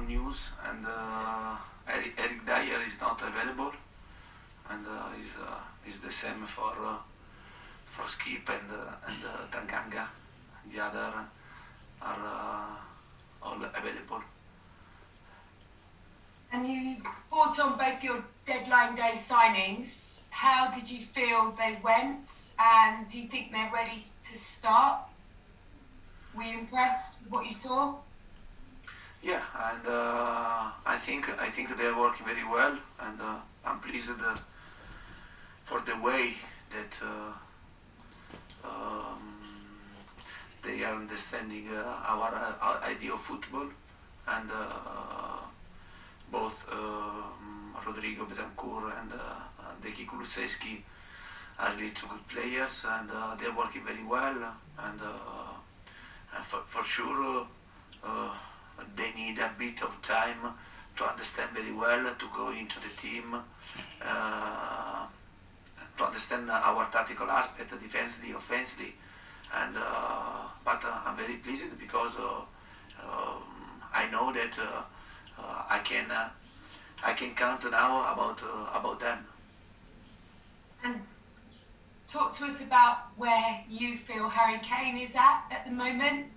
news, and Eric Dyer is not available, and is the same for Skip and Tanganga. The other are all available. And you brought on both your deadline day signings. How did you feel they went, and do you think they're ready to start? Were you impressed with what you saw? Yeah, and I think they're working very well, and I'm pleased for the way that they are understanding our idea of football, and both Rodrigo, Bentancur, and Dejan Kulusevski are really two good players, and they're working very well, and for sure they need a bit of time to understand very well, to go into the team, to understand our tactical aspect, defensively, offensively, and but I'm very pleased because I know that I can count now about them. And talk to us about where you feel Harry Kane is at the moment.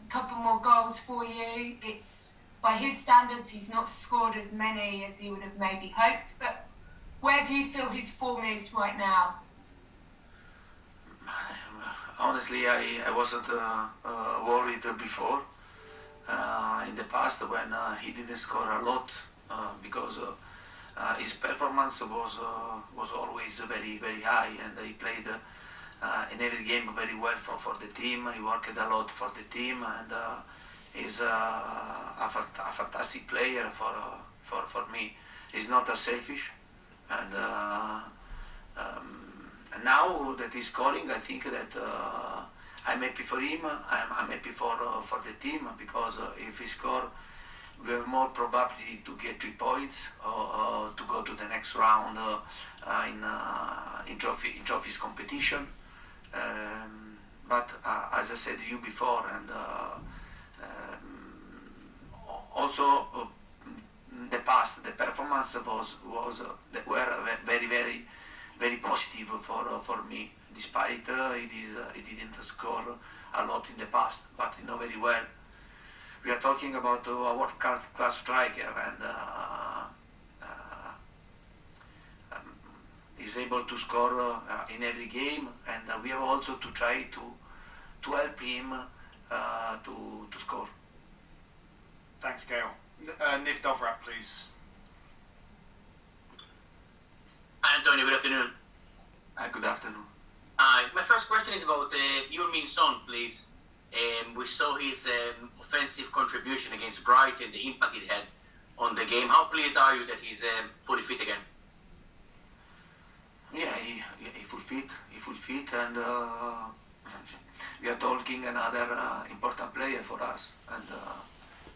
Couple more goals for you. It's, by his standards, he's not scored as many as he would have maybe hoped, but where do you feel his form is right now? Honestly, I wasn't worried before. In the past, when he didn't score a lot, because his performance was always very, very high, and he played in every game very well for the team. He worked a lot for the team, and he's a fantastic player for me. He's not as selfish, and now that he's scoring, I think that I'm happy for him. I'm happy for the team, because if he scores, we have more probability to get 3 points or to go to the next round in trophies competition. But as I said to you before, and also the past, the performance were very, very, very positive for me, despite he didn't score a lot in the past. But you know very well, we are talking about a world-class striker, and is able to score in every game, and we have also to try to help him to score. Thanks, Gail. Niv Dovrat, please. Hi, Antonio. Good afternoon. Good afternoon. My first question is about Heung-min Son, please. We saw his offensive contribution against Brighton, the impact it had on the game. How pleased are you that he's fully fit again? Yeah, he full fit, and we are talking another important player for us, and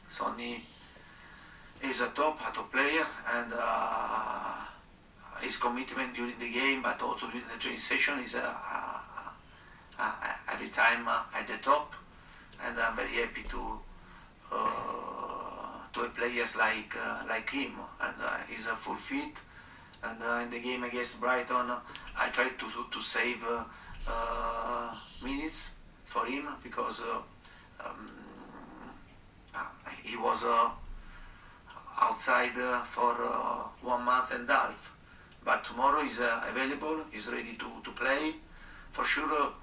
Sonny is a top player, and his commitment during the game, but also during the training session, is every time at the top, and I'm very happy to have players like him, and he's a full fit. And in the game against Brighton, I tried to save minutes for him, because he was outside for 1 month and a half. But tomorrow he's available, he's ready to play. For sure,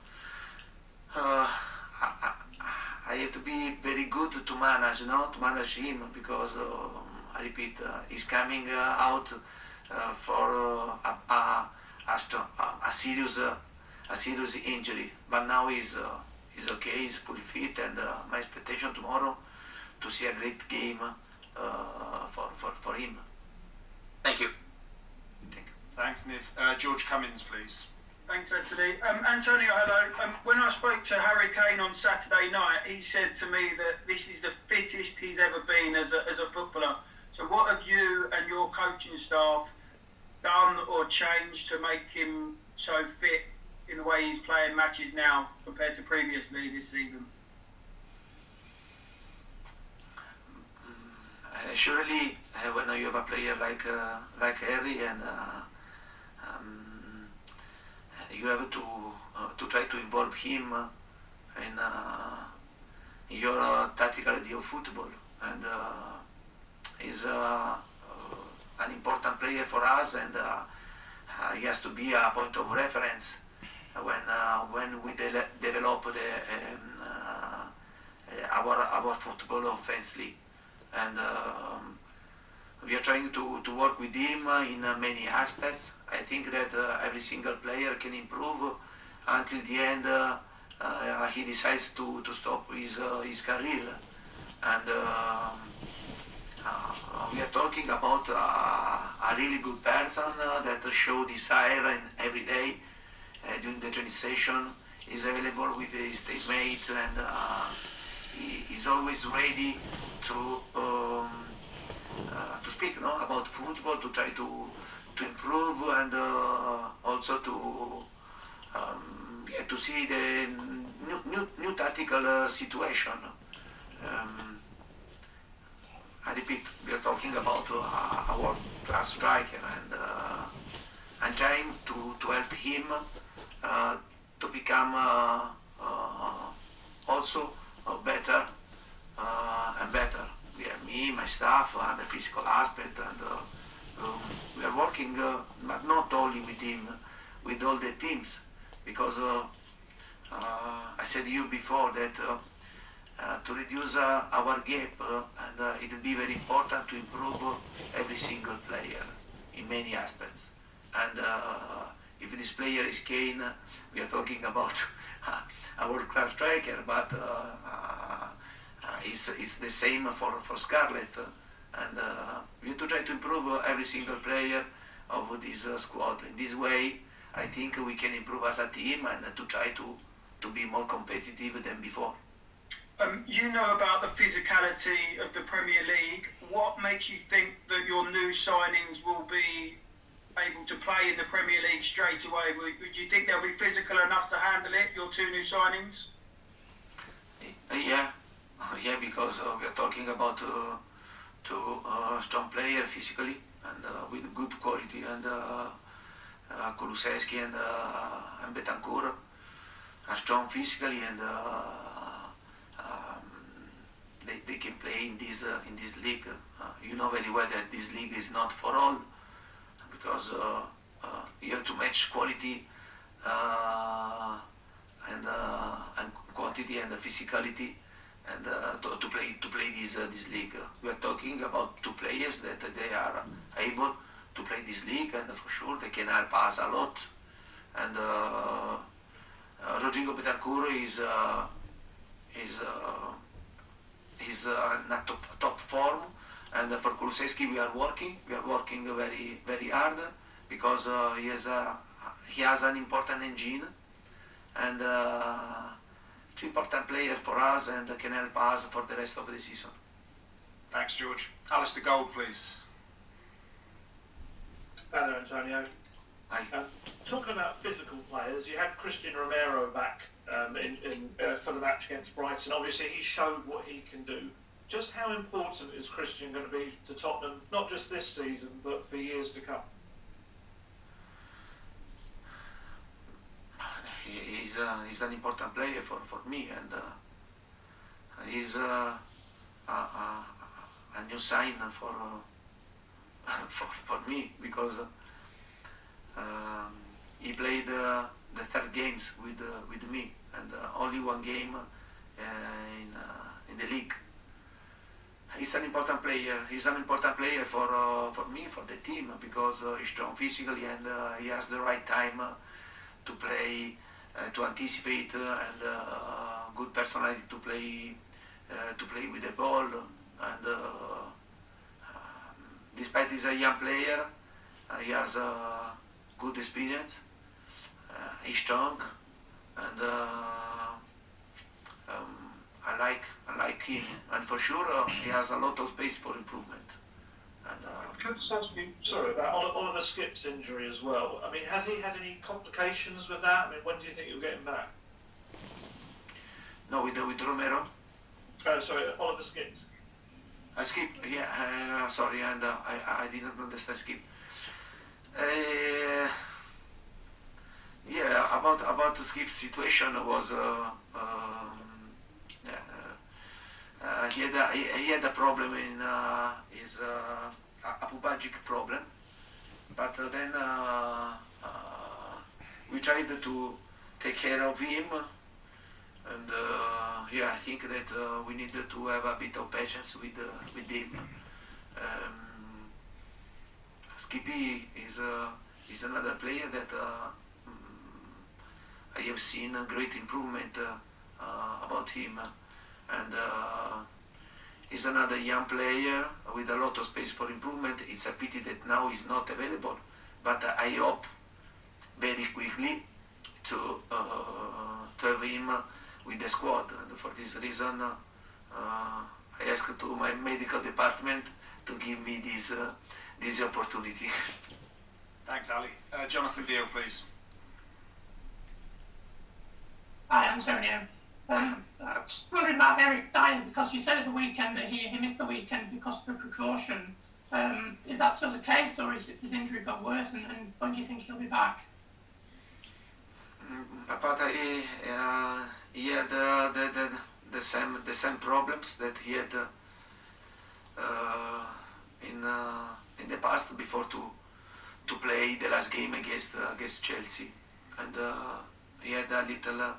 I have to be very good to manage him, because I repeat, he's coming out for a serious injury, but now he's okay, he's fully fit, and my expectation tomorrow to see a great game for him. Thank you. Thank you. Thanks, Niv. George Cummins, please. Thanks, Anthony. Antonio, hello. When I spoke to Harry Kane on Saturday night, he said to me that this is the fittest he's ever been as a footballer. So what have you and your coaching staff done or changed to make him so fit in the way he's playing matches now compared to previously this season? surely when you have a player like Harry, and you have to try to involve him in your tactical idea of football, and he's an important player for us, and he has to be a point of reference when we develop our football offensively, and we are trying to work with him in many aspects. I think that every single player can improve until the end he decides to stop his career, and we are talking about a really good person that show desire in every day during the training session. Is available with his teammates, and he is always ready to speak about football, to try to improve, and also to see the new tactical situation. I repeat, we are talking about a world-class striker, and I'm trying to help him to become also better and better. We are me, my staff, and the physical aspect, and we are working, but not only with him, with all the teams, because I said to you before that to reduce our gap, and it will be very important to improve every single player in many aspects. And if this player is Kane, we are talking about a world-class striker, but it's the same for Scarlett, and we have to try to improve every single player of this squad. In this way, I think we can improve as a team, and to try to be more competitive than before. You know about the physicality of the Premier League. What makes you think that your new signings will be able to play in the Premier League straight away? Would you think they'll be physical enough to handle it, your two new signings? Yeah, because we are talking about two strong players physically, and with good quality, and Kulusevski and Bentancur are strong physically, and they can play in this league. You know very well that this league is not for all, because you have to match quality and quantity and physicality, and to play this league. We are talking about two players that they are able to play this league, and for sure they can help us a lot. And Rodrigo Bentancur is in a top form, and for Kulusevski we are working very very hard, because he has an important engine, and two important players for us, and can help us for the rest of the season. Thanks, George. Alistair Gold, please. Hello, Antonio. Hi. Talking about physical players, you had Christian Romero back for the match against Brighton. Obviously, he showed what he can do. Just how important is Christian going to be to Tottenham, not just this season, but for years to come? He's an important player for me, and he's a new sign for me, because he played the third games with me, and only one game in the league. He's an important player. He's an important player for me, for the team, because he's strong physically, and he has the right time to play, to anticipate, and good personality to play with the ball. And despite he's a young player, he has good experience. He's strong, and I like him, and for sure he has a lot of space for improvement. And Could I just ask you, sorry, about Oliver Skipp's injury as well? I mean, has he had any complications with that? I mean, when do you think you'll get him back? no, with Romero. Sorry, Oliver Skip. I skip. Yeah, sorry, and I didn't understand skip. Yeah, about the skip situation was yeah, he had a problem in his a pubalgic problem, but then we tried to take care of him, and yeah, I think that we need to have a bit of patience with him. Skippy is another player that I have seen a great improvement about him, and he's another young player with a lot of space for improvement. It's a pity that now he's not available, but I hope very quickly to have him with the squad, and for this reason I asked to my medical department to give me this opportunity. Thanks, Ali. Jonathan Veal, please. Hi, Antonio. I was wondering about Eric Dyer, because you said at the weekend that he missed the weekend because of a precaution. Is that still the case, or is his injury got worse, and when do you think he'll be back? But he had the same problems that he had in the past before to play the last game against Chelsea, and he had a little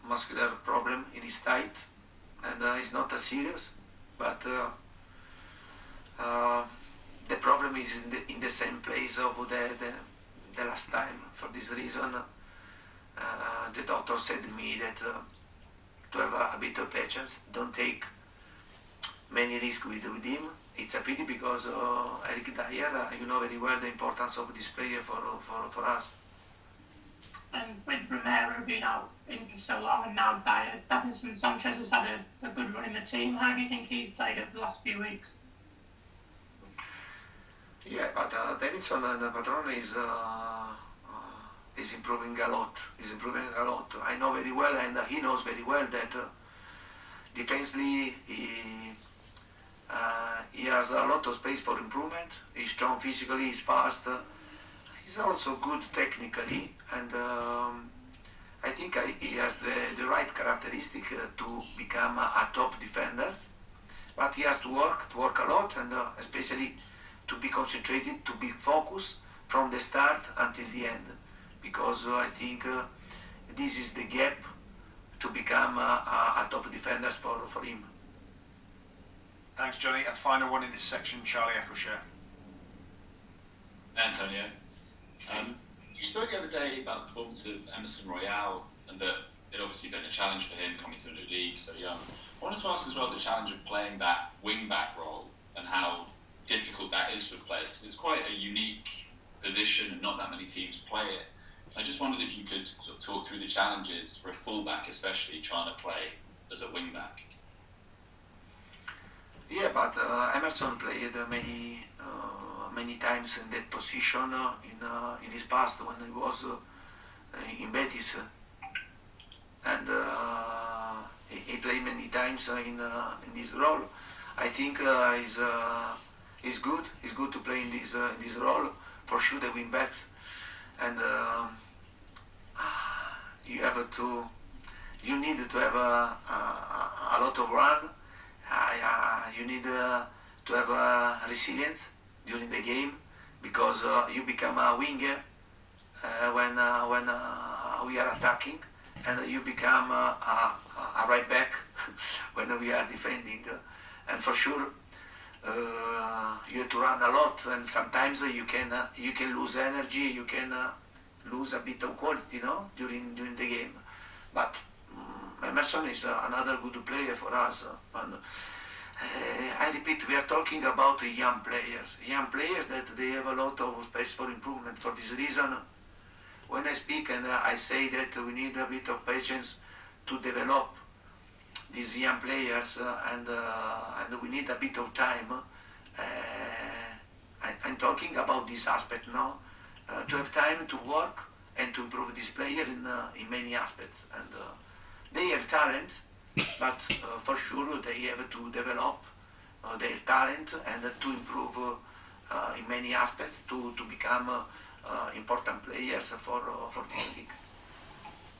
muscular problem in his thigh, and it's not as serious, but the problem is in the same place of the last time. For this reason, the doctor said to me that to have a bit of patience, don't take many risks with him. It's a pity because Eric Dyer, you know very well the importance of this player for us. And with Romero being out injured so long, and now Dyer, Davinson Sanchez has had a good run in the team. How do you think he's played over the last few weeks? Yeah, but Davinson and Patron is improving a lot. I know very well, and he knows very well that defensively he has a lot of space for improvement. He's strong physically, he's fast. He's also good technically, and I think he has the right characteristic to become a top defender. But he has to work a lot, and especially to be concentrated, to be focused from the start until the end, because I think this is the gap to become a top defender for him. Thanks, Johnny. A final one in this section, Charlie Eccleshare. Antonio, you spoke the other day about the performance of Emerson Royale, and that it obviously been a challenge for him coming to a new league so young. I wanted to ask as well the challenge of playing that wing-back role and how difficult that is for players, because it's quite a unique position and not that many teams play it. I just wondered if you could sort of talk through the challenges for a full-back, especially trying to play as a wing-back. Yeah, but Emerson played many times in that position in his past when he was in Betis, and he played many times in this role. I think he's good. He's good to play in this role for sure. The wing backs, and you need to have a lot of run. You need to have resilience during the game, because you become a winger when we are attacking, and you become a right back when we are defending. And for sure, you have to run a lot, and sometimes you can lose energy, you can lose a bit of quality, during the game. But Emerson is another good player for us. And I repeat, we are talking about young players that they have a lot of space for improvement. For this reason, when I speak and I say that we need a bit of patience to develop these young players, and we need a bit of time, I'm talking about this aspect now, to have time to work and to improve this player in many aspects. And they have talent, but for sure they have to develop their talent and to improve in many aspects to become important players for this league.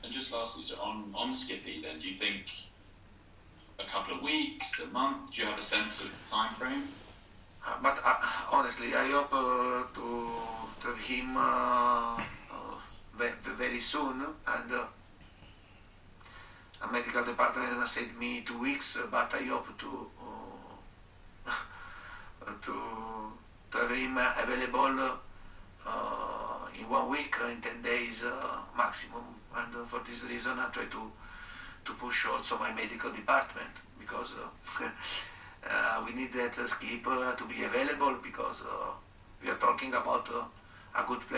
And just lastly, so on Skippy, then, do you think a couple of weeks, a month? Do you have a sense of time frame? But honestly, I hope to have him very soon. And a medical department said me 2 weeks, but I hope to have him available in 1 week, in 10 days maximum. And for this reason, I try to push also my medical department, because we need that skip to be available, because we are talking about a good player.